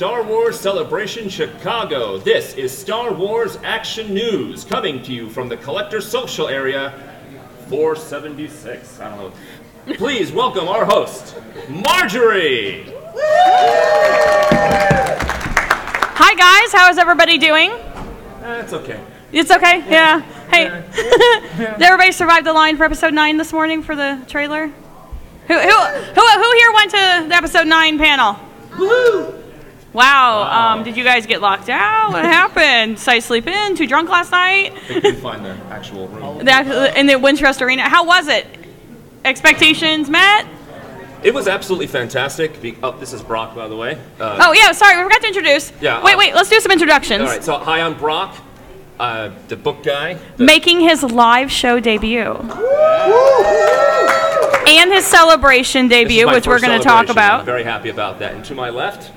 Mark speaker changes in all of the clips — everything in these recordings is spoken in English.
Speaker 1: Star Wars Celebration Chicago. This is Star Wars Action News, coming to you from the Collector Social Area 476. I don't know. Please welcome our host, Marjorie!
Speaker 2: Hi guys, how is everybody doing?
Speaker 1: It's okay.
Speaker 2: It's okay? Yeah. Hey, did everybody survive the line for episode 9 this morning for the trailer? Who here went to the episode 9 panel?
Speaker 1: Woohoo!
Speaker 2: Wow. Did you guys get locked out? What happened? Did I sleep in? Too drunk last night?
Speaker 1: They couldn't find the actual room.
Speaker 2: In the Winchester Arena. How was it? Expectations met?
Speaker 1: It was absolutely fantastic. Oh, this is Brock, by the way.
Speaker 2: Oh, yeah, sorry, we forgot to introduce.
Speaker 1: Yeah.
Speaker 2: Wait, let's do some introductions.
Speaker 1: All right, so hi, I'm Brock, the book guy.
Speaker 2: Making his live show debut. And his celebration debut, which we're going to talk about.
Speaker 1: I'm very happy about that. And to my left,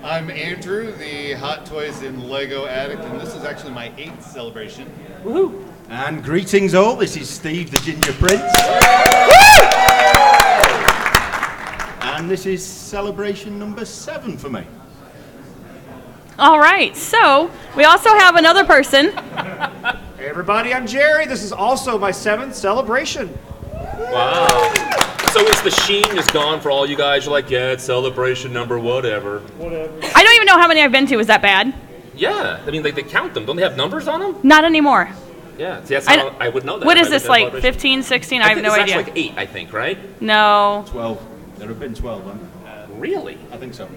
Speaker 3: I'm Andrew, the Hot Toys and Lego addict, and this is actually my 8th celebration.
Speaker 1: woohoo!
Speaker 4: And greetings all, this is Steve the Ginger Prince. And this is celebration number 7 for me.
Speaker 2: All right, so we also have another person.
Speaker 5: Hey everybody, I'm Jerry. This is also my 7th celebration.
Speaker 1: Wow. So is the sheen just gone for all you guys? You're like, yeah, it's celebration number whatever.
Speaker 2: I don't even know how many I've been to. Is that bad?
Speaker 1: Yeah, I mean, they count them. Don't they have numbers on them?
Speaker 2: Not anymore.
Speaker 1: Yeah, see, that's how I would know that.
Speaker 2: What is this, like 15, 16? I have no idea.
Speaker 1: It's like 8, I think, right?
Speaker 2: No.
Speaker 4: 12. There have been 12 then.
Speaker 1: Really?
Speaker 4: I think so.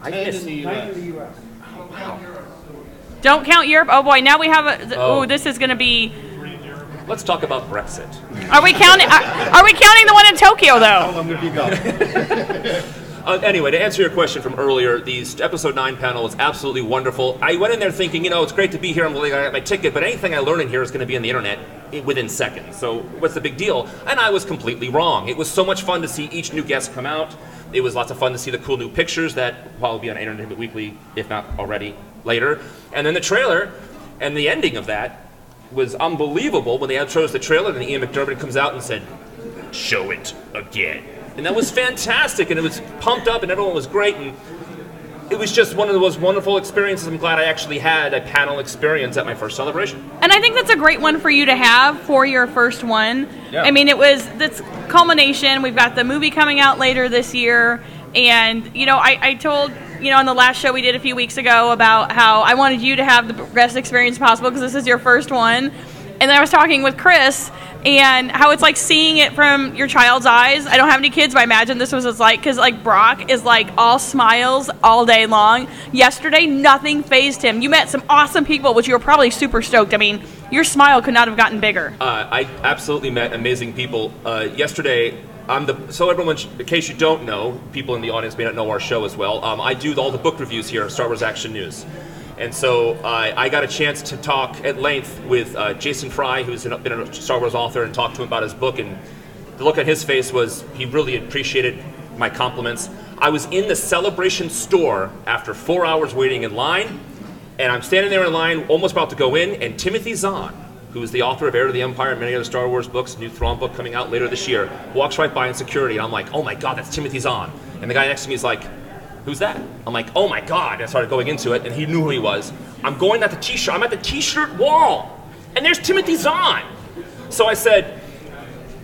Speaker 1: I
Speaker 3: 10
Speaker 1: missed.
Speaker 3: in the US.
Speaker 1: Wow.
Speaker 2: Don't count Europe. Oh boy, now we have a. Oh, this is going to be.
Speaker 1: Let's talk about Brexit.
Speaker 2: Are we counting? Are we counting the one in Tokyo
Speaker 4: How
Speaker 2: though?
Speaker 4: long have you got?
Speaker 1: Anyway, to answer your question from earlier, the episode 9 panel was absolutely wonderful. I went in there thinking, you know, it's great to be here. I'm really going to get my ticket, but anything I learn in here is going to be on the internet within seconds. So what's the big deal? And I was completely wrong. It was so much fun to see each new guest come out. It was lots of fun to see the cool new pictures that will be on Entertainment Weekly, if not already, later. And then the trailer and the ending of that was unbelievable when they chose the trailer and Ian McDermott comes out and said, "Show it again." And that was fantastic, and it was pumped up, and everyone was great, and it was just one of the most wonderful experiences. I'm glad I actually had a panel experience at my first celebration.
Speaker 2: And I think that's a great one for you to have for your first one.
Speaker 1: Yeah.
Speaker 2: I mean, it was this culmination. We've got the movie coming out later this year, and you know, I told on the last show we did a few weeks ago about how I wanted you to have the best experience possible because this is your first one. And then I was talking with Chris and how it's like seeing it from your child's eyes. I don't have any kids, but I imagine this was what it's like because like Brock is like all smiles all day long. Yesterday, nothing fazed him. You met some awesome people, which you were probably super stoked. I mean, your smile could not have gotten bigger.
Speaker 1: I absolutely met amazing people. Yesterday, so everyone, in case you don't know, people in the audience may not know our show as well, I do all the book reviews here at Star Wars Action News. And so I got a chance to talk at length with Jason Fry, who's been a Star Wars author, and talk to him about his book. And the look on his face was he really appreciated my compliments. I was in the Celebration store after 4 hours waiting in line, and I'm standing there in line, almost about to go in, and Timothy Zahn, who is the author of Heir to the Empire and many other Star Wars books, new Thrawn book coming out later this year, walks right by in security, and I'm like, oh my God, that's Timothy Zahn. And the guy next to me is like, who's that? I'm like, oh my God. And I started going into it, and he knew who he was. I'm at the t-shirt wall, and there's Timothy Zahn. So I said,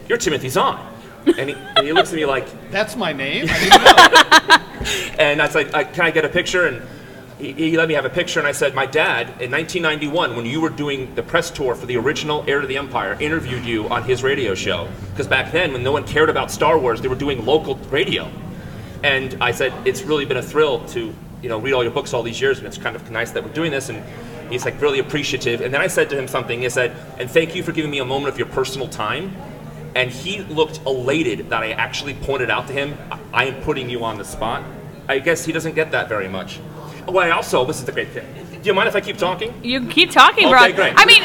Speaker 1: you're Timothy Zahn. And he looks at me like,
Speaker 3: That's my name? I didn't know.
Speaker 1: and I was like, can I get a picture? And he let me have a picture, and I said, my dad, in 1991, when you were doing the press tour for the original Heir to the Empire, interviewed you on his radio show. Because back then, when no one cared about Star Wars, they were doing local radio. And I said, it's really been a thrill to read all your books all these years, and it's kind of nice that we're doing this. And he's like really appreciative. And then I said to him something. I said, and thank you for giving me a moment of your personal time. And he looked elated that I actually pointed out to him, I am putting you on the spot. I guess he doesn't get that very much. Well, this is the great thing. Do you mind if I keep talking?
Speaker 2: You can keep talking, bro.
Speaker 1: Okay, great.
Speaker 2: I mean,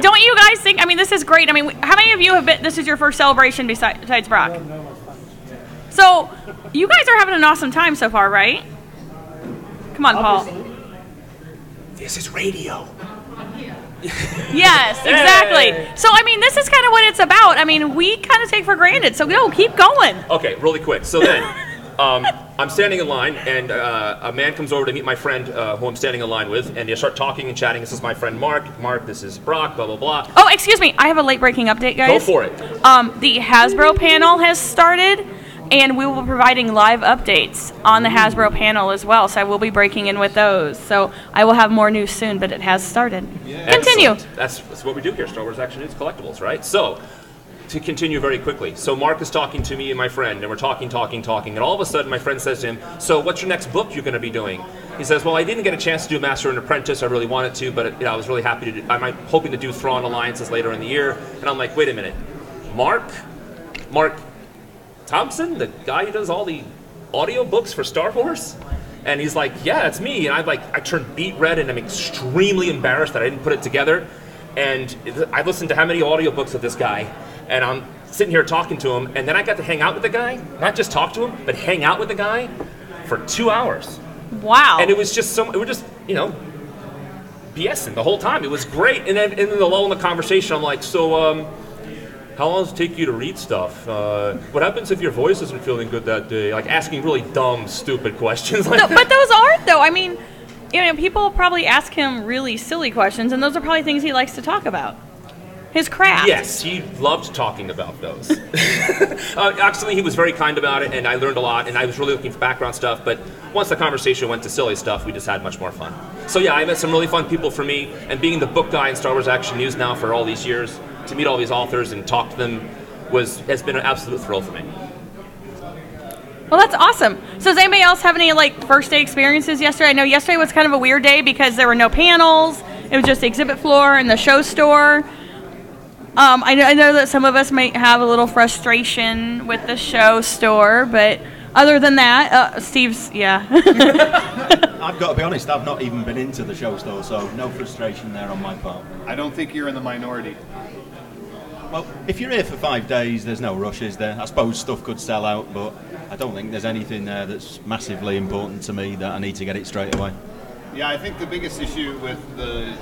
Speaker 2: don't you guys think? I mean, this is great. I mean, how many of you have been? This is your first celebration besides Brock. So, you guys are having an awesome time so far, right? Come on, Paul.
Speaker 1: This is radio.
Speaker 2: Yes, exactly.
Speaker 1: Hey.
Speaker 2: So, I mean, this is kind of what it's about. I mean, we kind of take for granted. So, no, keep going.
Speaker 1: Okay, really quick. So then, I'm standing in line, and a man comes over to meet my friend who I'm standing in line with, and they start talking and chatting. This is my friend Mark. Mark, this is Brock, blah, blah, blah.
Speaker 2: Oh, excuse me. I have a late-breaking update, guys.
Speaker 1: Go for it.
Speaker 2: The Hasbro panel has started, and we will be providing live updates on the Hasbro panel as well, so I will be breaking in with those. So I will have more news soon, but it has started. Yeah. Continue.
Speaker 1: Excellent. That's what we do here, Star Wars Action News Collectibles, right? So, to continue very quickly. So Mark is talking to me and my friend, and we're talking, and all of a sudden my friend says to him, so what's your next book you're going to be doing? He says, well, I didn't get a chance to do Master and Apprentice. I really wanted to, but I was really happy to do, I'm hoping to do Thrawn Alliances later in the year. And I'm like, wait a minute. Mark Thompson, the guy who does all the audio books for Star Wars? And he's like, yeah, it's me. And I turned beet red, and I'm extremely embarrassed that I didn't put it together. And I listened to how many audiobooks of this guy, and I'm sitting here talking to him, and then I got to hang out with the guy, not just talk to him, but hang out with the guy for 2 hours.
Speaker 2: Wow.
Speaker 1: And it was just BSing the whole time. It was great. And then in the lull in the conversation, I'm like, so, how long does it take you to read stuff? What happens if your voice isn't feeling good that day? Like asking really dumb, stupid questions like that.
Speaker 2: But those aren't, though. I mean, people probably ask him really silly questions, and those are probably things he likes to talk about. His craft.
Speaker 1: Yes, he loved talking about those. Actually, he was very kind about it, and I learned a lot, and I was really looking for background stuff, but once the conversation went to silly stuff, we just had much more fun. So yeah, I met some really fun people for me, and being the book guy in Star Wars Action News now for all these years, to meet all these authors and talk to them has been an absolute thrill for me.
Speaker 2: Well, that's awesome. So does anybody else have any first day experiences yesterday? I know yesterday was kind of a weird day because there were no panels. It was just the exhibit floor and the show store. I know that some of us might have a little frustration with the show store, but other than that, Steve's, yeah.
Speaker 4: I've got to be honest, I've not even been into the show store, so no frustration there on my part.
Speaker 3: I don't think you're in the minority.
Speaker 4: Well, if you're here for 5 days, there's no rush, is there? I suppose stuff could sell out, but I don't think there's anything there that's massively important to me that I need to get it straight away.
Speaker 3: Yeah, I think the biggest issue with the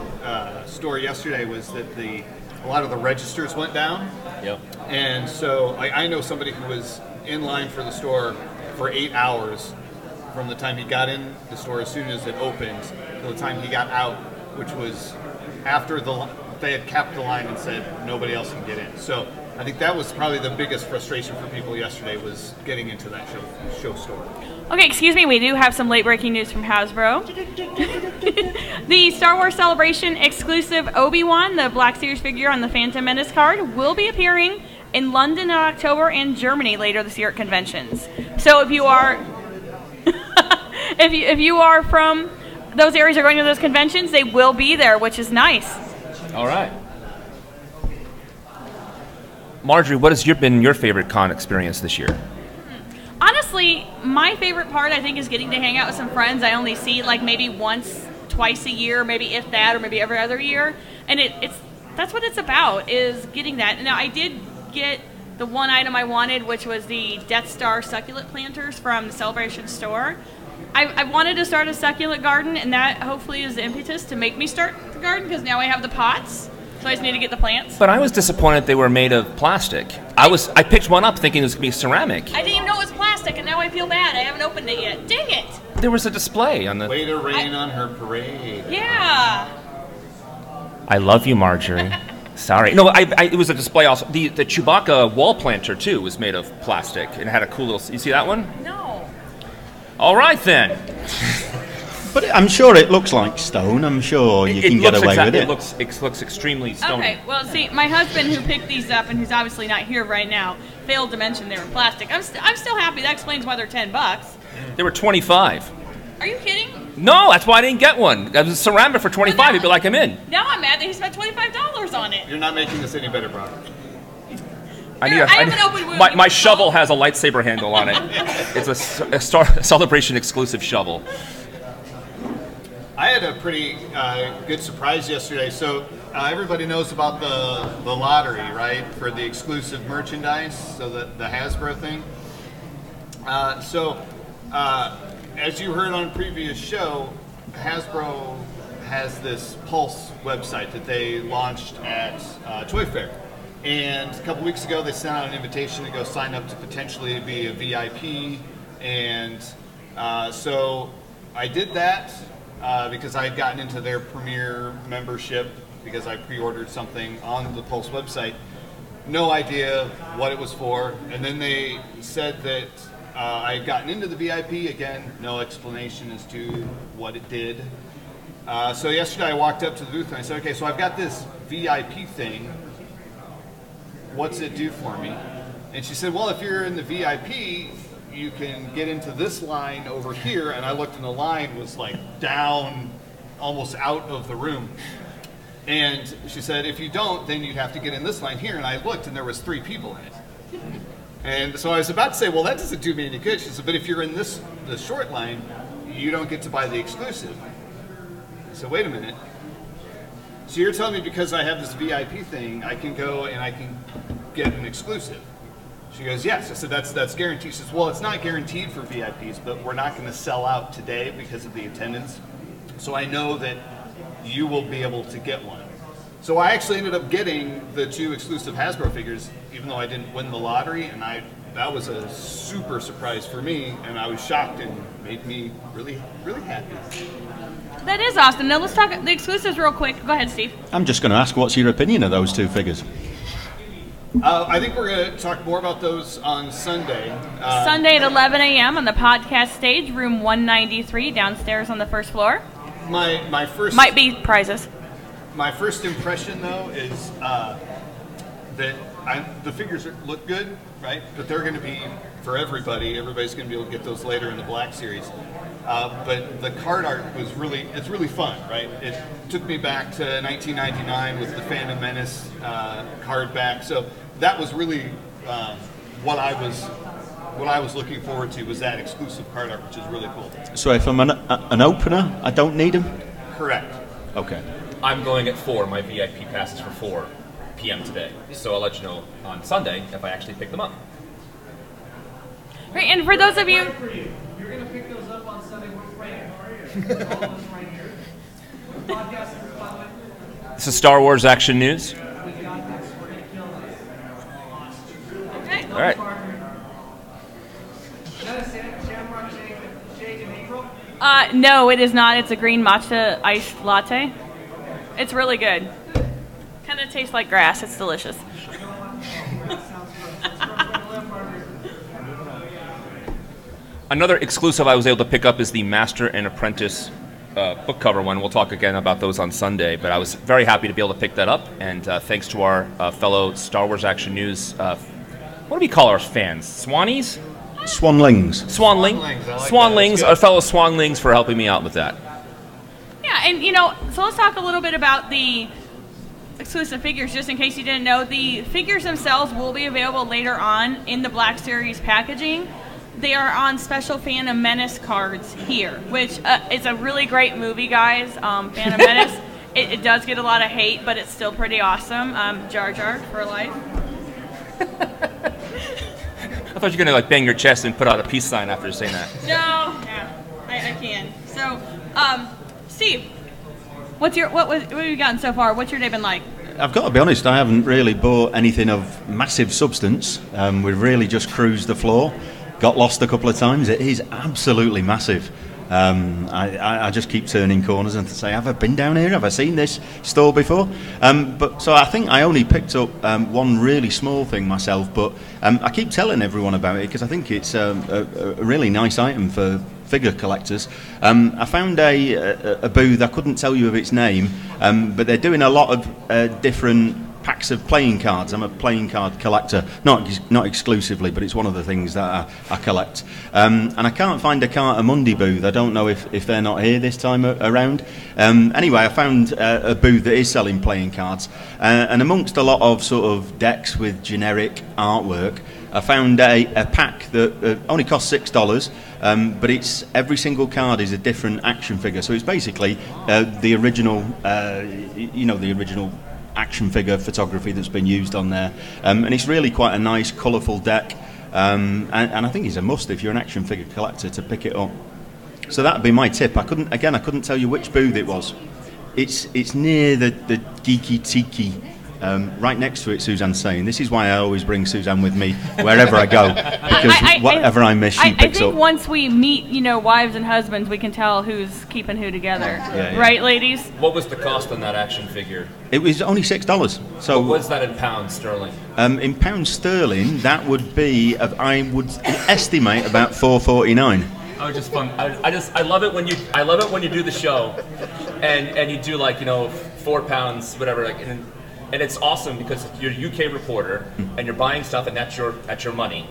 Speaker 3: store yesterday was that a lot of the registers went down.
Speaker 1: Yep.
Speaker 3: And so I know somebody who was in line for the store for 8 hours from the time he got in the store as soon as it opened to the time he got out, which was after they had capped the line and said nobody else can get in. So I think that was probably the biggest frustration for people yesterday, was getting into that show store.
Speaker 2: Okay, excuse me, we do have some late-breaking news from Hasbro. The Star Wars Celebration exclusive Obi-Wan, the Black Series figure on the Phantom Menace card, will be appearing in London in October and Germany later this year at conventions. So if you are if you are from those areas or going to those conventions, they will be there, which is nice.
Speaker 1: All right. Marjorie, what has been your favorite con experience this year?
Speaker 2: Honestly, my favorite part, I think, is getting to hang out with some friends I only see maybe once, twice a year, maybe if that, or maybe every other year. And that's what it's about, is getting that. Now, I did get the one item I wanted, which was the Death Star succulent planters from the Celebration store. I wanted to start a succulent garden, and that hopefully is the impetus to make me start the garden, because now I have the pots. So I just need to get the plants.
Speaker 1: But I was disappointed they were made of plastic. I picked one up thinking it was going to be ceramic.
Speaker 2: I didn't even know it was plastic, and now I feel bad. I haven't opened it yet. Dang it!
Speaker 1: There was a display on the...
Speaker 3: Way to rain on her parade.
Speaker 2: Yeah.
Speaker 1: I love you, Marjorie. Sorry. No, it was a display also. The Chewbacca wall planter, too, was made of plastic, and it had a cool little... You see that one?
Speaker 2: No.
Speaker 1: All right, then.
Speaker 4: But I'm sure it looks like stone. I'm sure you can get away with it.
Speaker 1: It looks extremely stony.
Speaker 2: Okay, well, see, my husband who picked these up, and who's obviously not here right now, failed to mention they were plastic. I'm still happy. That explains why they're $10.
Speaker 1: They were $25.
Speaker 2: Are you kidding?
Speaker 1: No, that's why I didn't get one. That was ceramic for $25. You'd be like, I'm in.
Speaker 2: Now I'm mad that he spent $25 on it.
Speaker 3: You're not making this any better, Brock.
Speaker 1: My shovel has a lightsaber handle on it. It's a Celebration exclusive shovel.
Speaker 3: I had a pretty good surprise yesterday. So everybody knows about the lottery, right? For the exclusive merchandise, so the Hasbro thing. As you heard on a previous show, Hasbro has this Pulse website that they launched at Toy Fair. And a couple weeks ago, they sent out an invitation to go sign up to potentially be a VIP And so I did that because I had gotten into their Premier membership because I pre-ordered something on the Pulse website. No idea what it was for. And then they said that I had gotten into the VIP. Again, no explanation as to what it did. So yesterday I walked up to the booth and I said, okay, so I've got this VIP thing. What's it do for me? And she said, well, if you're in the VIP, you can get into this line over here. And I looked and the line was like down, almost out of the room. And she said, if you don't, then you'd have to get in this line here. And I looked and there was 3 people in it. And so I was about to say, well, that doesn't do me any good. She said, but if you're in the short line, you don't get to buy the exclusive. So wait a minute. So you're telling me because I have this VIP thing, I can go and I can get an exclusive? She goes, yes. I said, that's guaranteed. She says, well, it's not guaranteed for VIPs, but we're not going to sell out today because of the attendance. So I know that you will be able to get one. So I actually ended up getting the 2 exclusive Hasbro figures, even though I didn't win the lottery, and that was a super surprise for me, and I was shocked and made me really, really happy.
Speaker 2: That is awesome. Now let's talk the exclusives real quick. Go ahead, Steve.
Speaker 4: I'm just going to ask, what's your opinion of those 2 figures?
Speaker 3: I think we're going to talk more about those on Sunday.
Speaker 2: Sunday at 11 a.m. on the podcast stage, room 193, downstairs on the first floor.
Speaker 3: My first
Speaker 2: might be prizes.
Speaker 3: My first impression, though, is that the figures look good, right? But they're going to be for everybody. Everybody's going to be able to get those later in the Black Series. But the card art was it's really fun, right? It took me back to 1999 with the Phantom Menace card back. So that was really what I was looking forward to, was that exclusive card art, which is really cool.
Speaker 4: So if I'm an opener, I don't need them?
Speaker 3: Correct.
Speaker 4: Okay.
Speaker 1: I'm going at 4. My VIP pass is for 4 p.m. today. So I'll let you know on Sunday if I actually pick them up.
Speaker 2: Great, and for those of you...
Speaker 5: You're going to pick those up on Sunday. We're praying. All of us right here. The podcast is fun.
Speaker 1: This is Star Wars Action News.
Speaker 5: We got this. We're going to kill this.
Speaker 2: Okay.
Speaker 1: All right.
Speaker 5: Is that a Shamrock shake in April?
Speaker 2: No, it is not. It's a green matcha iced latte. It's really good. Kind of tastes like grass. It's delicious.
Speaker 1: Another exclusive I was able to pick up is the Master and Apprentice book cover one. We'll talk again about those on Sunday, but I was very happy to be able to pick that up, and thanks to our fellow Star Wars Action News, what do we call our fans? Swannies?
Speaker 4: Swanlings.
Speaker 1: Swanlings, our fellow Swanlings, for helping me out with that.
Speaker 2: Yeah, and so let's talk a little bit about the exclusive figures, just in case you didn't know. The figures themselves will be available later on in the Black Series packaging. They are on special Phantom Menace cards here, which is a really great movie, guys. Phantom Menace. It does get a lot of hate, but it's still pretty awesome. Jar Jar for life.
Speaker 1: I thought you were going to bang your chest and put out a peace sign after saying that.
Speaker 2: No, I can. So, Steve, what have you gotten so far? What's your day been like?
Speaker 4: I've got to be honest, I haven't really bought anything of massive substance. We've really just cruised the floor. Got lost a couple of times. It is absolutely massive. I just keep turning corners and say, have I been down here? Have I seen this store before? So I think I only picked up one really small thing myself, but I keep telling everyone about it because I think it's a really nice item for figure collectors. I found a booth, I couldn't tell you of its name, but they're doing a lot of different packs of playing cards. I'm a playing card collector, not exclusively, but it's one of the things that I collect. And I can't find a Carter Mundi booth. I don't know if they're not here this time around. Anyway, I found a booth that is selling playing cards, and amongst a lot of sort of decks with generic artwork, I found a pack that only costs $6, but it's every single card is a different action figure. So it's basically the original, the original action figure photography that's been used on there, and it's really quite a nice colourful deck, and I think it's a must if you're an action figure collector to pick it up. So that'd be my tip. I couldn't tell you which booth it was. It's near the Geeky Tiki Right next to it, Suzanne's saying, "This is why I always bring Suzanne with me wherever I go, because whatever I miss, she picks up."
Speaker 2: I think once we meet, wives and husbands, we can tell who's keeping who together.
Speaker 4: Yeah.
Speaker 2: Right, ladies?
Speaker 1: What was the cost on that action figure?
Speaker 4: It was only $6. So
Speaker 1: What was that in pounds sterling?
Speaker 4: in pounds sterling, that would be, I would estimate, about $4.49.
Speaker 1: Oh, just fun. I love it when you do the show, and you do like £4 whatever, like, and it's awesome because you're a UK reporter and you're buying stuff and that's your money.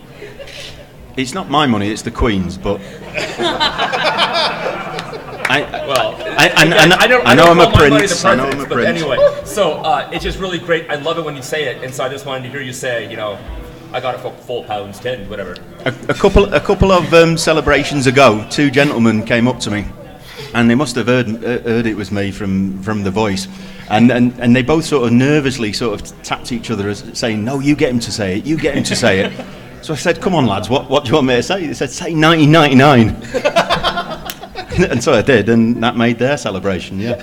Speaker 4: It's not my money; it's the Queen's. But I know I'm a prince. I know I'm a prince.
Speaker 1: Anyway, so it's just really great. I love it when you say it, and so I just wanted to hear you say, I got it for £4.10, whatever.
Speaker 4: A couple of celebrations ago, two gentlemen came up to me, and they must have heard it was me from the voice, and they both sort of nervously sort of tapped each other as saying, "No, you get him to say it. You get him to say it." So I said, "Come on, lads, what do you want me to say?" They said, "Say 1999." And so I did, and that made their celebration. Yeah.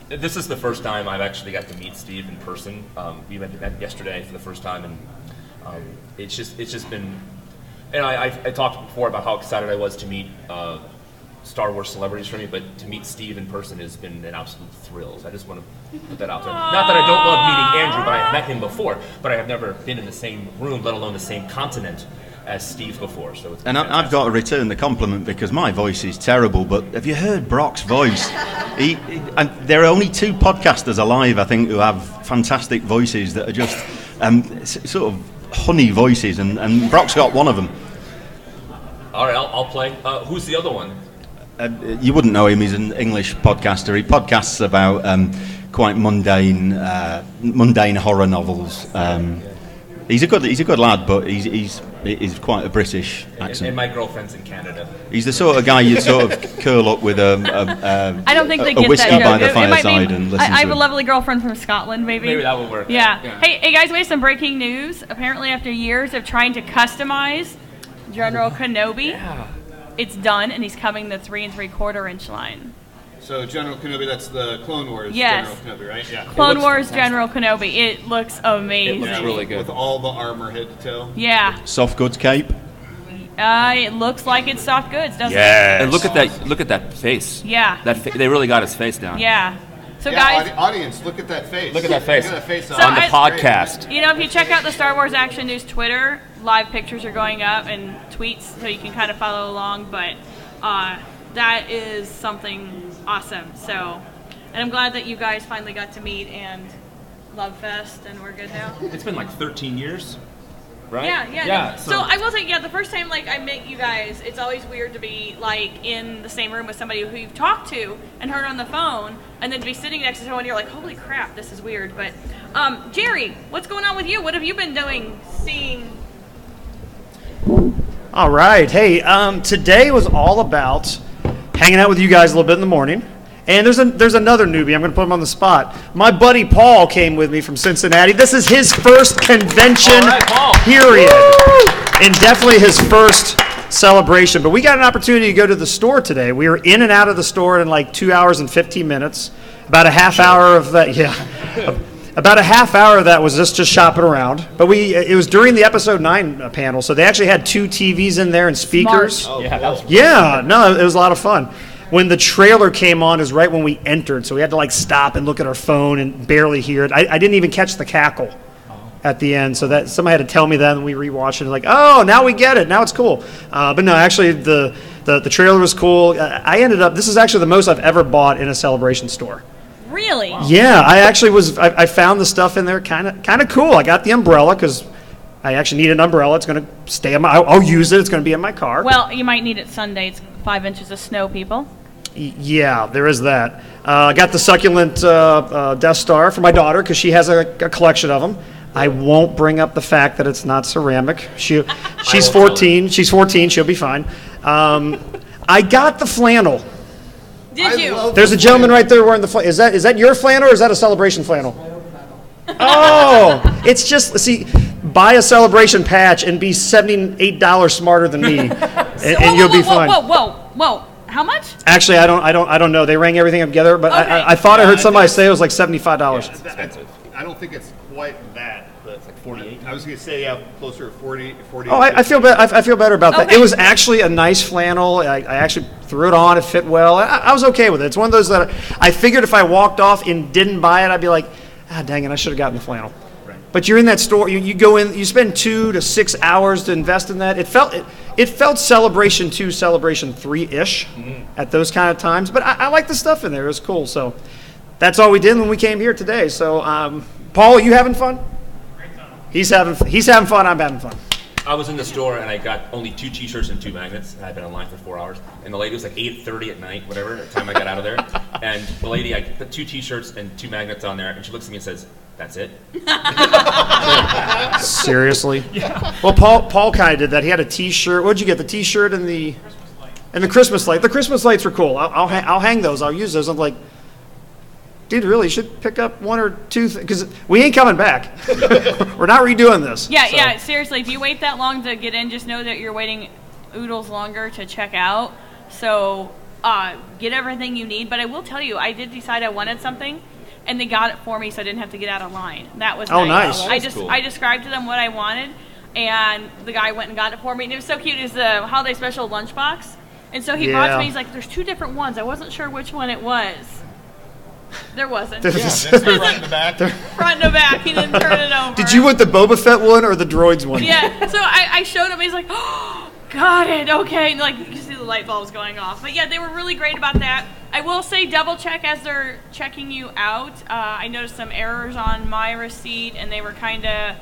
Speaker 1: This is the first time I've actually got to meet Steve in person. We met yesterday for the first time, and it's just been. And I talked before about how excited I was to meet Star Wars celebrities for me, but to meet Steve in person has been an absolute thrill. So I just want to put that out there. Not that I don't love meeting Andrew, but I have met him before, but I have never been in the same room, let alone the same continent as Steve before. So it's
Speaker 4: I've got to return the compliment because my voice is terrible, but have you heard Brock's voice? And there are only two podcasters alive, I think, who have fantastic voices that are just sort of honey voices, and Brock's got one of them.
Speaker 1: All right, I'll play. Who's the other one?
Speaker 4: You wouldn't know him. He's an English podcaster. He podcasts about quite mundane horror novels. He's a good lad, but he's quite a British accent.
Speaker 1: And my girlfriend's in Canada.
Speaker 4: He's the sort of guy you'd sort of curl up with
Speaker 2: I don't think they
Speaker 4: a
Speaker 2: get
Speaker 4: whiskey
Speaker 2: that
Speaker 4: by
Speaker 2: joke.
Speaker 4: the fireside and listen
Speaker 2: I have
Speaker 4: to
Speaker 2: a
Speaker 4: him.
Speaker 2: lovely girlfriend from Scotland, maybe.
Speaker 1: Maybe that will work.
Speaker 2: Yeah. Hey guys, we have some breaking news. Apparently, after years of trying to customize General Kenobi, it's done, and he's coming the 3 3/4 inch line.
Speaker 3: So General Kenobi, that's the Clone Wars
Speaker 2: Yes.
Speaker 3: General Kenobi, right? Yeah.
Speaker 2: Clone Wars General Kenobi. It looks amazing.
Speaker 1: It looks really good.
Speaker 3: With all the armor head to toe.
Speaker 2: Yeah.
Speaker 4: Soft goods cape.
Speaker 2: It looks like it's soft goods, doesn't it?
Speaker 6: And look at that face.
Speaker 2: Yeah.
Speaker 6: They really got his face down.
Speaker 2: Yeah. So
Speaker 3: Yeah,
Speaker 2: guys,
Speaker 3: audience, look at that face.
Speaker 1: Look at that face.
Speaker 3: Look at that face
Speaker 2: So
Speaker 6: On the
Speaker 2: I-
Speaker 6: podcast.
Speaker 2: if you check out the Star Wars Action News Twitter, live pictures are going up and tweets, so you can kind of follow along. But that is something awesome. So, and I'm glad that you guys finally got to meet and love fest, and we're good now.
Speaker 1: It's been like 13 years, right?
Speaker 2: Yeah. So I will say, the first time I met you guys, it's always weird to be in the same room with somebody who you've talked to and heard on the phone, and then to be sitting next to someone, you're like, holy crap, this is weird. But Jerry, what's going on with you? What have you been doing? Seeing?
Speaker 7: All right. Hey, today was all about hanging out with you guys a little bit in the morning. And there's another newbie. I'm going to put him on the spot. My buddy Paul came with me from Cincinnati. This is his first convention,
Speaker 1: All right, Paul.
Speaker 7: period. And definitely his first celebration. But we got an opportunity to go to the store today. We were in and out of the store in like 2 hours and 15 minutes. About a half hour of that, About a half hour of that was just shopping around. But it was during the episode 9 panel, so they actually had 2 TVs in there and speakers.
Speaker 2: Smart.
Speaker 1: Yeah, that was
Speaker 7: Yeah, no, it was a lot of fun. When the trailer came on is right when we entered, so we had to stop and look at our phone and barely hear it. I didn't even catch the cackle at the end, so that somebody had to tell me that, and we rewatched it. Oh, now we get it. Now it's cool. But no, actually, the trailer was cool. I ended up. This is actually the most I've ever bought in a Celebration store.
Speaker 2: Really? Wow.
Speaker 7: Yeah, I actually was. I found the stuff in there kind of cool. I got the umbrella because I actually need an umbrella. It's going to stay on my. I'll use it. It's going to be in my car.
Speaker 2: Well, you might need it Sunday. It's 5 inches of snow, people.
Speaker 7: Yeah, there is that. I got the succulent Death Star for my daughter because she has a collection of them. I won't bring up the fact that it's not ceramic. She's 14. She's 14. She'll be fine. I got the flannel.
Speaker 2: Did you?
Speaker 7: There's a gentleman right there wearing the flannel. Is that your flannel or is that a Celebration flannel? Oh, it's just, see, buy a Celebration patch and be $78 smarter than me, and you'll be fine.
Speaker 2: Whoa. How much?
Speaker 7: Actually, I don't know. They rang everything up together, but
Speaker 2: Okay.
Speaker 7: I thought I heard somebody say it was like $75.
Speaker 1: It's expensive.
Speaker 3: I don't think it's quite that, but it's like 48. I was going to say, yeah, closer to 40.
Speaker 7: Oh, I feel I feel better about that.
Speaker 2: Okay.
Speaker 7: It was actually a nice flannel. I actually threw it on. It fit well. I was okay with it. It's one of those that I figured if I walked off and didn't buy it, I'd be like, dang it, I should have gotten the flannel.
Speaker 3: Right.
Speaker 7: But you're in that store. You go in. You spend 2 to 6 hours to invest in that. It felt Celebration 2, Celebration 3-ish at those kind of times. But I like the stuff in there. It was cool. So that's all we did when we came here today. So, Paul, are you having fun? He's having fun. I'm having fun.
Speaker 1: I was in the store and I got only 2 T-shirts and 2 magnets. And I'd been online for 4 hours, and the lady was like 8:30 at night, whatever, the time I got out of there. And the lady, I put 2 T-shirts and 2 magnets on there, and she looks at me and says, "That's it?"
Speaker 7: Seriously? Yeah. Well, Paul kind of did that. He had a T-shirt. What'd you get? The T-shirt and the Christmas light. The Christmas lights were cool. I'll hang those. I'll use those. I'm like, dude, really, you should pick up 1 or 2 because we ain't coming back. We're not redoing this.
Speaker 2: Yeah,
Speaker 7: So.
Speaker 2: yeah. Seriously, if you wait that long to get in, just know that you're waiting oodles longer to check out. So get everything you need. But I will tell you, I did decide I wanted something, and they got it for me, so I didn't have to get out of line. That was
Speaker 7: nice.
Speaker 1: Oh, that is cool.
Speaker 2: I described to them what I wanted, and the guy went and got it for me. And it was so cute. It was the holiday special lunchbox, and so he brought it to me. He's like, "There's 2 different ones. I wasn't sure which one it was." There wasn't.
Speaker 3: Yeah, that's the front and the back.
Speaker 2: Front and the back. He didn't turn it over.
Speaker 7: Did you want the Boba Fett one or the Droids one?
Speaker 2: Yeah. So I showed him. He's like, "Oh, got it. Okay." And like you can see the light bulbs going off. But yeah, they were really great about that. I will say double check as they're checking you out. I noticed some errors on my receipt, and they were kind of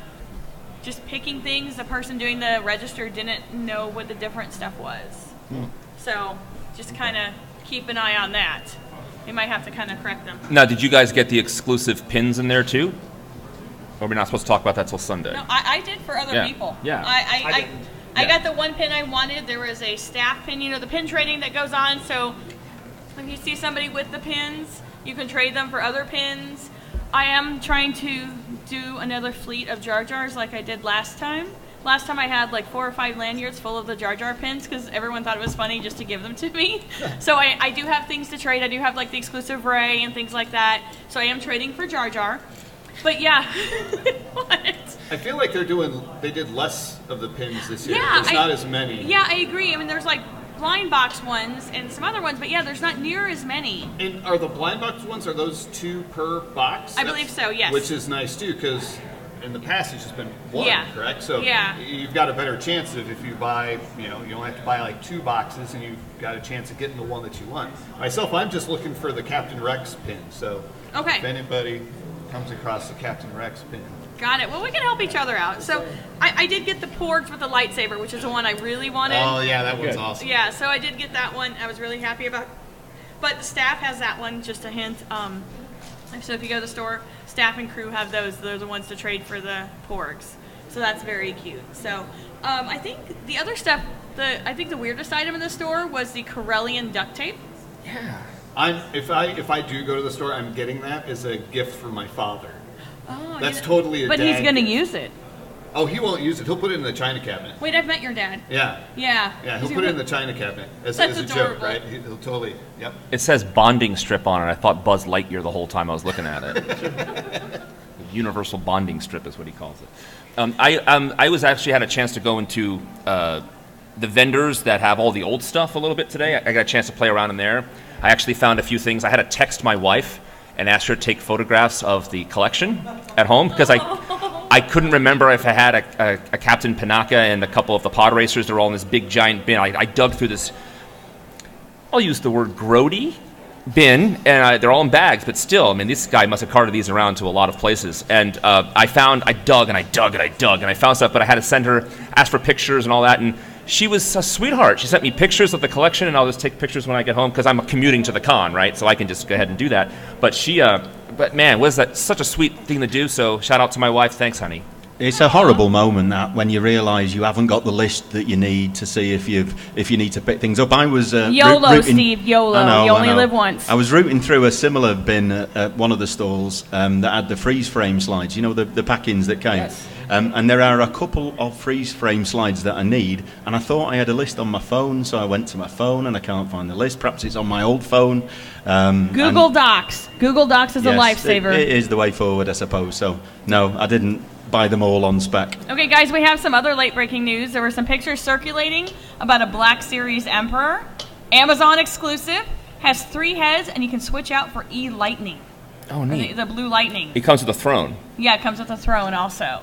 Speaker 2: just picking things. The person doing the register didn't know what the different stuff was. So just kind of keep an eye on that. They might have to kind of correct them.
Speaker 6: Now, did you guys get the exclusive pins in there too? Or we're not supposed to talk about that till Sunday?
Speaker 2: No, I did for other people.
Speaker 6: Yeah.
Speaker 2: I got the one pin I wanted. There was a staff pin, the pin trading that goes on. So if you see somebody with the pins, you can trade them for other pins. I am trying to do another fleet of Jar Jars like I did last time. Last time I had like 4 or 5 lanyards full of the Jar Jar pins because everyone thought it was funny just to give them to me. So I do have things to trade. I do have like the exclusive Ray and things like that. So I am trading for Jar Jar. But yeah. What?
Speaker 3: I feel like they did less of the pins this year.
Speaker 2: Yeah,
Speaker 3: There's not as many.
Speaker 2: Yeah, I agree. I mean, there's like blind box ones and some other ones, but yeah, there's not near as many.
Speaker 3: And are the blind box ones, are those 2 per box?
Speaker 2: I believe so, yes.
Speaker 3: Which is nice too, because in the past it's just been 1, correct? So
Speaker 2: yeah.
Speaker 3: You've got a better chance of if you buy, you only have to buy like 2 boxes and you've got a chance of getting the one that you want. Myself, I'm just looking for the Captain Rex pin. So if anybody comes across the Captain Rex pin.
Speaker 2: Got it. Well, we can help each other out. So I did get the Porgs with the lightsaber, which is the one I really wanted.
Speaker 3: Oh yeah, that one's awesome.
Speaker 2: Yeah, so I did get that one. I was really happy about. But the staff has that one. Just a hint. So if you go to the store, staff and crew have those. They're the ones to trade for the Porgs. So that's very cute. So I think the other stuff, I think the weirdest item in the store was the Corellian duct tape.
Speaker 3: Yeah. If I do go to the store, I'm getting that as a gift for my father.
Speaker 2: Oh,
Speaker 3: that's totally a
Speaker 2: But
Speaker 3: dad
Speaker 2: he's going to
Speaker 3: gift.
Speaker 2: use it.
Speaker 3: Oh, he won't use it. He'll put it in the china cabinet.
Speaker 2: Wait, I've met your dad.
Speaker 3: Yeah.
Speaker 2: Yeah.
Speaker 3: Yeah, he'll put it in the china cabinet as
Speaker 2: That's
Speaker 3: a joke,
Speaker 2: adorable.
Speaker 3: right? He'll totally, yep.
Speaker 6: It says bonding strip on it. I thought Buzz Lightyear the whole time I was looking at it. Universal bonding strip is what he calls it. I was actually had a chance to go into the vendors that have all the old stuff a little bit today. I got a chance to play around in there. I actually found a few things. I had to text my wife and ask her to take photographs of the collection at home because I couldn't remember if I had a Captain Panaka and a couple of the pod racers. They're all in this big giant bin. I dug through this, I'll use the word grody bin, and they're all in bags, but still, I mean, this guy must have carted these around to a lot of places. And I dug and I found stuff, but I had to send her, ask for pictures and all that, and she was a sweetheart. She sent me pictures of the collection, and I'll just take pictures when I get home because I'm commuting to the con, right? So I can just go ahead and do that. But but man, was that such a sweet thing to do? So shout out to my wife. Thanks, honey.
Speaker 4: It's a horrible moment that when you realise you haven't got the list that you need to see if you need to pick things up. I was
Speaker 2: YOLO,
Speaker 4: rooting,
Speaker 2: Steve, YOLO.
Speaker 4: I
Speaker 2: You only
Speaker 4: know.
Speaker 2: live once.
Speaker 4: I was rooting through a similar bin at one of the stalls that had the freeze frame slides. You know, the packings that came.
Speaker 6: Yes.
Speaker 4: And there are a couple of freeze frame slides that I need, and I thought I had a list on my phone, so I went to my phone and I can't find the list. Perhaps it's on my old phone.
Speaker 2: Google Docs. Google Docs is a lifesaver.
Speaker 4: It is the way forward, I suppose. So, no, I didn't buy them all on spec.
Speaker 2: Okay, guys, we have some other late breaking news. There were some pictures circulating about a Black Series Emperor. Amazon exclusive. Has 3 heads, and you can switch out for E-Lightning.
Speaker 6: Oh, neat.
Speaker 2: The blue lightning.
Speaker 6: It comes with a throne.
Speaker 2: Yeah, it comes with a throne also.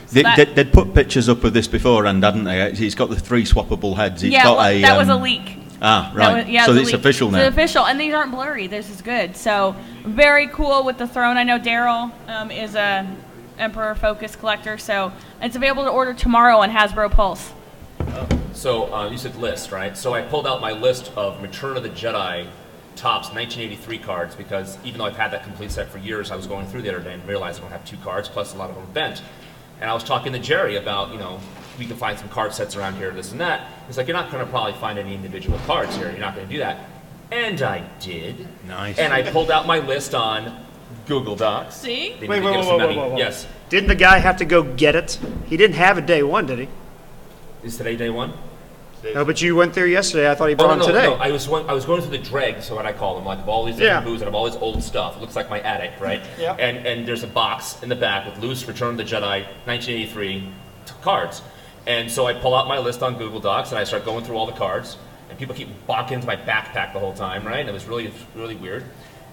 Speaker 2: So
Speaker 4: They'd put pictures up of this beforehand, hadn't they? He's got the 3 swappable heads. He's got
Speaker 2: that was a leak.
Speaker 4: Ah, right.
Speaker 2: So
Speaker 4: it's official now.
Speaker 2: It's official, and these aren't blurry. This is good. So very cool with the throne. I know Daryl is a Emperor Focus collector, so it's available to order tomorrow on Hasbro Pulse.
Speaker 1: So you said list, right? So I pulled out my list of Return of the Jedi Topps 1983 cards because even though I've had that complete set for years, I was going through the other day and realized I don't have 2 cards, plus a lot of them bent. And I was talking to Jerry about, we can find some card sets around here, this and that. He's like, you're not going to probably find any individual cards here. You're not going to do that. And I did.
Speaker 4: Nice.
Speaker 1: And I pulled out my list on Google Docs.
Speaker 2: See?
Speaker 1: They
Speaker 7: Wait,
Speaker 1: need to give us some money. Yes.
Speaker 7: Didn't the guy have to go get it? He didn't have it day one, did he?
Speaker 1: Is today day 1?
Speaker 7: No, but you went there yesterday. I thought he brought him today.
Speaker 1: No, I was going through the dregs, so what I call them, like of all these different booths and of all this old stuff. It looks like my attic, right?
Speaker 7: Yeah.
Speaker 1: And there's a box in the back with loose Return of the Jedi 1983 cards. And so I pull out my list on Google Docs and I start going through all the cards. And people keep bonking into my backpack the whole time, right? And it was really, really weird.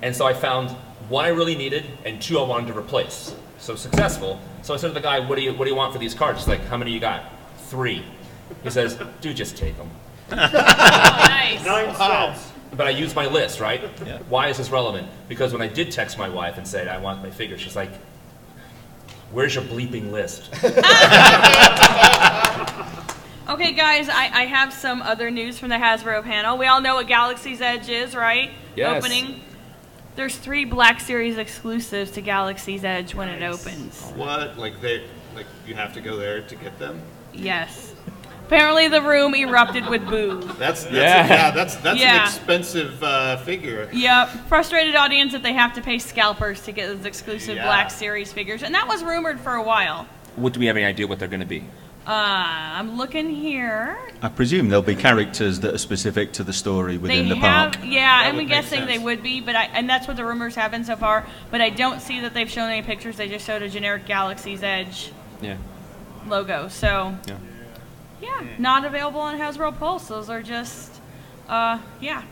Speaker 1: And so I found 1 I really needed and 2 I wanted to replace. So successful. So I said to the guy, what do you want for these cards? He's like, how many you got? 3. He says, dude, just take them.
Speaker 2: Nice.
Speaker 7: 9 cents.
Speaker 1: But I used my list, right?
Speaker 6: Yeah.
Speaker 1: Why is this relevant? Because when I did text my wife and said I want my figure, she's like, where's your bleeping list?
Speaker 2: Okay, guys, I have some other news from the Hasbro panel. We all know what Galaxy's Edge is, right?
Speaker 6: Yes.
Speaker 2: Opening. There's 3 Black Series exclusives to Galaxy's Edge when it opens.
Speaker 3: What? Like you have to go there to get them?
Speaker 2: Yes. Apparently the room erupted with boo.
Speaker 3: That's
Speaker 6: Yeah.
Speaker 3: an
Speaker 2: Yeah.
Speaker 3: expensive figure.
Speaker 2: Yep. Frustrated audience that they have to pay scalpers to get those exclusive
Speaker 3: Yeah.
Speaker 2: Black Series figures. And that was rumored for a while.
Speaker 6: Do we have any idea what they're going to be?
Speaker 2: I'm looking here.
Speaker 4: I presume there'll be characters that are specific to the story within the park.
Speaker 2: Yeah,
Speaker 3: That
Speaker 2: I'm
Speaker 3: would make
Speaker 2: guessing
Speaker 3: sense.
Speaker 2: they would be, but and that's what the rumors have been so far. But I don't see that they've shown any pictures. They just showed a generic Galaxy's Edge
Speaker 6: Yeah.
Speaker 2: logo. So, yeah, not available on Hasbro Pulse. Those are just, yeah.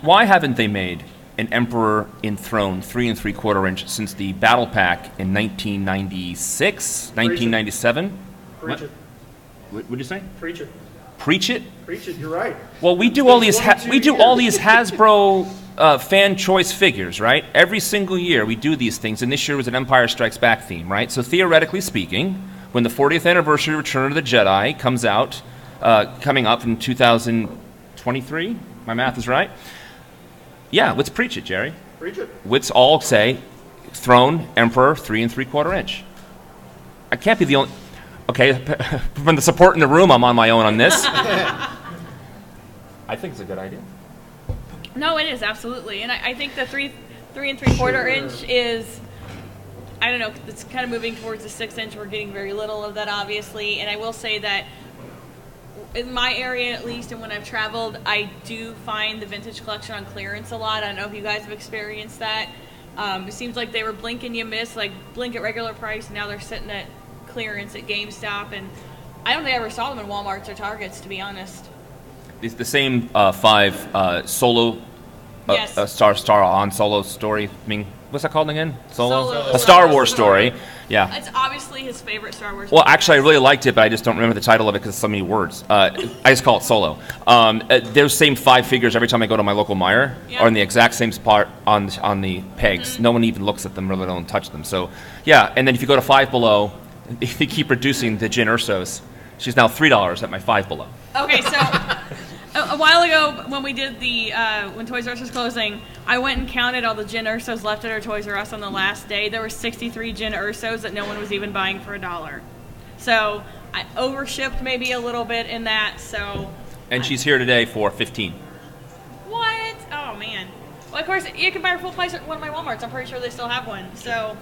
Speaker 6: Why haven't they made an Emperor enthroned 3 3/4 inch since the Battle Pack in 1996, 1997?
Speaker 7: Preach it.
Speaker 6: What did you say?
Speaker 7: Preach it.
Speaker 6: Preach it?
Speaker 7: Preach it. You're right.
Speaker 6: Well, we do all these
Speaker 7: It's
Speaker 6: these Hasbro fan choice figures, right? Every single year we do these things, and this year was an Empire Strikes Back theme, right? So theoretically speaking, when the 40th anniversary Return of the Jedi comes out, coming up in 2023, my math is right. Yeah, let's preach it, Jerry.
Speaker 7: Preach it.
Speaker 6: Let's all say, throne Emperor 3 3/4 inch. I can't be the only. Okay, from the support in the room, I'm on my own on this. I think it's a good idea.
Speaker 2: No, it is absolutely, and I think the 3 3/4 inch is, I don't know, it's kind of moving towards the 6 inch. We're getting very little of that, obviously, and I will say that in my area, at least, and when I've traveled, I do find the vintage collection on clearance a lot. I don't know if you guys have experienced that. It seems like they were blink and you miss, like blink at regular price, and now they're sitting at clearance at GameStop, and I don't think I ever saw them in Walmarts or Targets, to be honest.
Speaker 6: It's the same 5 solo,
Speaker 2: Yes.
Speaker 6: Star on solo story. I mean, what's that called again?
Speaker 2: Solo.
Speaker 6: A Star Wars story. Yeah.
Speaker 2: It's obviously his favorite Star Wars.
Speaker 6: Well, actually, I really liked it, but I just don't remember the title of it because it's so many words. I just call it Solo. Those same 5 figures every time I go to my local Meijer
Speaker 2: Yeah.
Speaker 6: are in the exact same spot on the pegs. No one even looks at them, really don't touch them. So, yeah. And then if you go to Five Below, they keep reducing the Jyn Ursos. She's now $3 at my Five Below.
Speaker 2: Okay, so while ago, when we did the when Toys R Us was closing, I went and counted all the Jyn Ursos left at our Toys R Us on the last day. There were 63 Jyn Ursos that no one was even buying for $1. So I overshipped maybe a little bit in that. So.
Speaker 6: And she's here today for 15.
Speaker 2: What? Oh man. Well, of course you can buy her full price at one of my WalMarts. I'm pretty sure they still have one. So.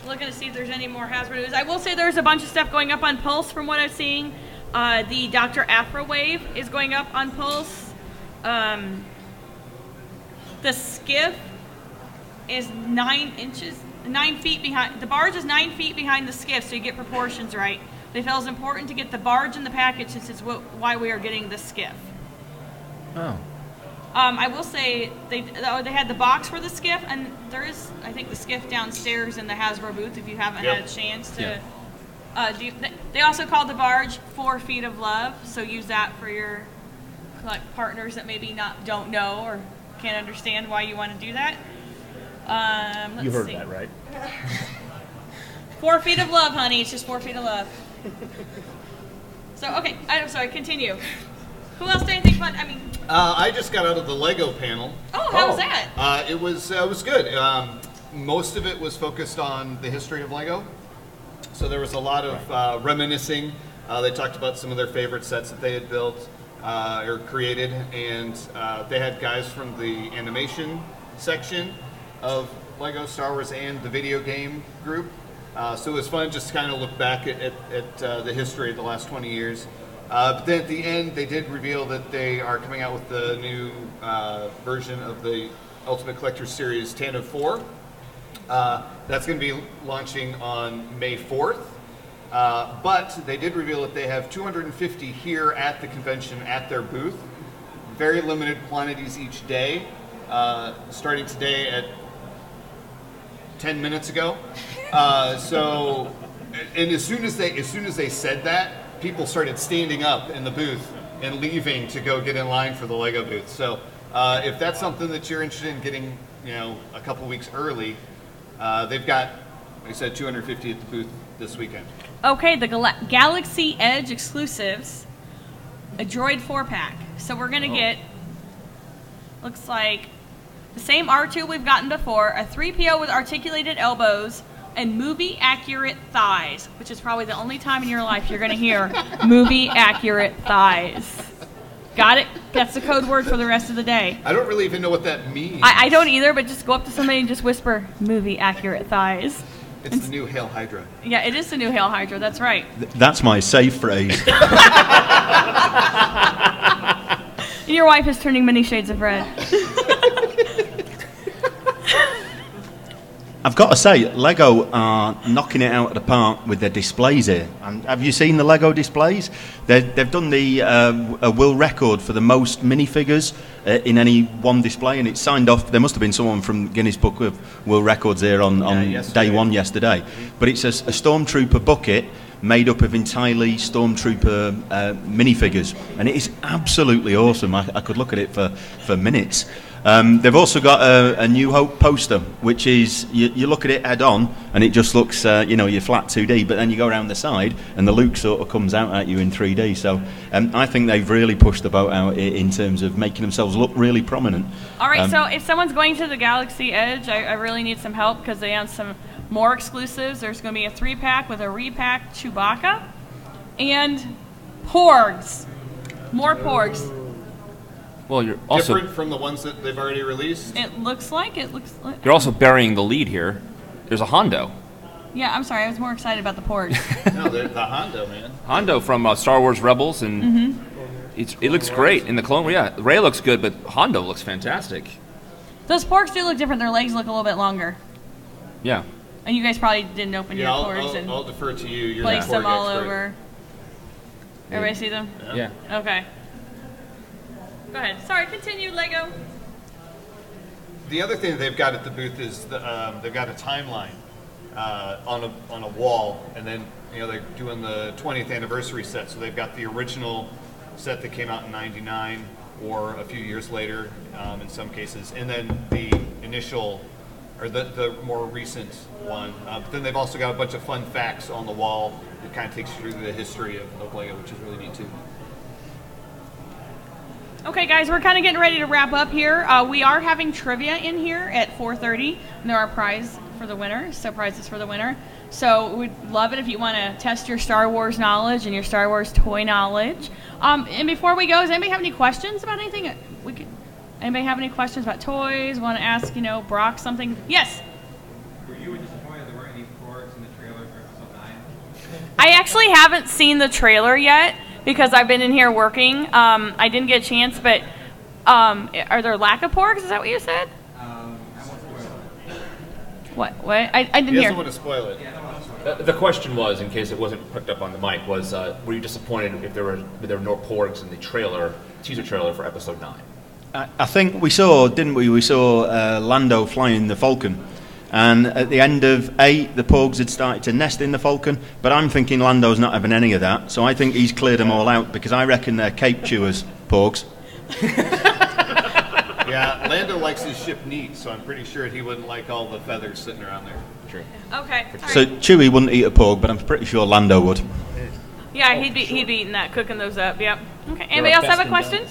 Speaker 2: Looking to see if there's any more Hasbro news. I will say there's a bunch of stuff going up on Pulse from what I'm seeing. The Dr. Afro Wave is going up on Pulse. The skiff is 9 feet behind. The barge is 9 feet behind the skiff, so you get proportions right. They felt it was important to get the barge in the package. This is why we are getting the skiff.
Speaker 6: Oh.
Speaker 2: I will say they had the box for the skiff, and there is, I think, the skiff downstairs in the Hasbro booth if you haven't had a chance to. They also called the barge 4 Feet of Love, so use that for your partners that maybe don't know or can't understand why you want to do that.
Speaker 8: You heard that, right?
Speaker 2: 4 Feet of Love, honey. It's just 4 feet of love. So, okay. I'm sorry. Continue. Who else did anything fun? I mean...
Speaker 3: I just got out of the Lego panel.
Speaker 2: Oh, how was that?
Speaker 3: It was good. Most of it was focused on the history of Lego. So there was a lot of reminiscing. They talked about some of their favorite sets that they had built or created, and they had guys from the animation section of Lego Star Wars and the video game group. So it was fun just to kind of look back at the history of the last 20 years. But then at the end, they did reveal that they are coming out with the new version of the Ultimate Collector Series Tandem 4. That's going to be launching on May 4th. But they did reveal that they have 250 here at the convention at their booth. Very limited quantities each day, starting today at 10 minutes ago. And as soon as they said that, people started standing up in the booth and leaving to go get in line for the Lego booth. So if that's something that you're interested in getting, a couple weeks early, they've got, like I said, 250 at the booth this weekend.
Speaker 2: Okay, the Galaxy Edge exclusives, a Droid 4-pack. So we're gonna get, looks like the same R2 we've gotten before, a 3PO with articulated elbows, and movie-accurate thighs, which is probably the only time in your life you're going to hear movie-accurate thighs. Got it? That's the code word for the rest of the day.
Speaker 3: I don't really even know what that means.
Speaker 2: I don't either, but just go up to somebody and just whisper, movie-accurate thighs.
Speaker 3: It's the new Hail Hydra.
Speaker 2: Yeah, it is the new Hail Hydra. That's right.
Speaker 4: That's my safe phrase.
Speaker 2: Your wife is turning many shades of red.
Speaker 4: I've got to say, Lego are knocking it out of the park with their displays here. And have you seen the Lego displays? They've done a world record for the most minifigures in any one display, and it's signed off. There must have been someone from Guinness Book of World Records here on day one yesterday. But it's a Stormtrooper bucket made up of entirely Stormtrooper minifigures, and it is absolutely awesome. I could look at it for minutes. They've also got a New Hope poster, which is, you look at it head on, and it just looks, your flat 2D, but then you go around the side, and the Luke sort of comes out at you in 3D. So I think they've really pushed the boat out in terms of making themselves look really prominent.
Speaker 2: All right, so if someone's going to the Galaxy Edge, I really need some help because they have some more exclusives. There's going to be a 3-pack with a repacked Chewbacca and Porgs. More Porgs.
Speaker 6: Well, you're also
Speaker 3: different from the ones that they've already released.
Speaker 2: It looks like.
Speaker 6: You're also burying the lead here. There's a Hondo.
Speaker 2: Yeah, I'm sorry. I was more excited about the Porgs.
Speaker 3: No, they're the Hondo, man.
Speaker 6: Hondo from Star Wars Rebels, and it looks great in the Clone Wars. Yeah, Rey looks good, but Hondo looks fantastic.
Speaker 2: Those Porgs do look different. Their legs look a little bit longer.
Speaker 6: Yeah.
Speaker 2: And you guys probably didn't open your Porgs and
Speaker 3: I'll defer to you. You're
Speaker 2: place
Speaker 3: the
Speaker 2: them all
Speaker 3: expert.
Speaker 2: over. Everybody see them?
Speaker 6: Yeah.
Speaker 2: Okay. Go ahead. Sorry, continue, Lego.
Speaker 3: The other thing that they've got at the booth is they've got a timeline on a wall, and then they're doing the 20th anniversary set. So they've got the original set that came out in '99, or a few years later in some cases, and then the initial or the more recent one. But then they've also got a bunch of fun facts on the wall that kind of takes you through the history of Lego, which is really neat too.
Speaker 2: Okay, guys, we're kind of getting ready to wrap up here. We are having trivia in here at 4:30, and there are prizes for the winner. So we'd love it if you want to test your Star Wars knowledge and your Star Wars toy knowledge. And before we go, does anybody have any questions about anything? Anybody have any questions about toys? Want to ask, Brock something? Yes.
Speaker 9: Were you disappointed there weren't any porgs in the trailer for episode 9?
Speaker 2: I actually haven't seen the trailer yet because I've been in here working. I didn't get a chance, but are there lack of porgs? Is that what you said?
Speaker 9: I won't spoil it.
Speaker 2: What? I didn't
Speaker 3: He
Speaker 2: hear.
Speaker 3: doesn't want to spoil it.
Speaker 1: The question was, in case it wasn't picked up on the mic, was were you disappointed if there were no porgs in the teaser trailer for Episode 9?
Speaker 4: I think we saw, didn't we? We saw Lando flying the Falcon. And at the end of 8, the porgs had started to nest in the Falcon. But I'm thinking Lando's not having any of that. So I think he's cleared them all out because I reckon they're cape chewers, porgs.
Speaker 3: Yeah, Lando likes his ship neat, so I'm pretty sure he wouldn't like all the feathers sitting around there.
Speaker 1: True.
Speaker 2: Okay. All
Speaker 4: So
Speaker 2: right.
Speaker 4: Chewie wouldn't eat a porg, but I'm pretty sure Lando would.
Speaker 2: Yeah, he'd be eating that, cooking those up. Yep. Okay. Anybody else have a question?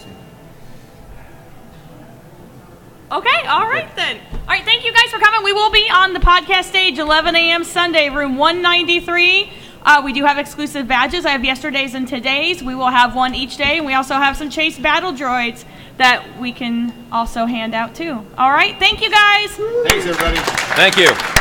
Speaker 2: Okay, all right then. All right, thank you guys for coming. We will be on the podcast stage 11 a.m. Sunday, room 193. We do have exclusive badges. I have yesterday's and today's. We will have one each day, and we also have some Chase battle droids that we can also hand out too. All right, thank you guys.
Speaker 3: Thanks, everybody.
Speaker 1: Thank you.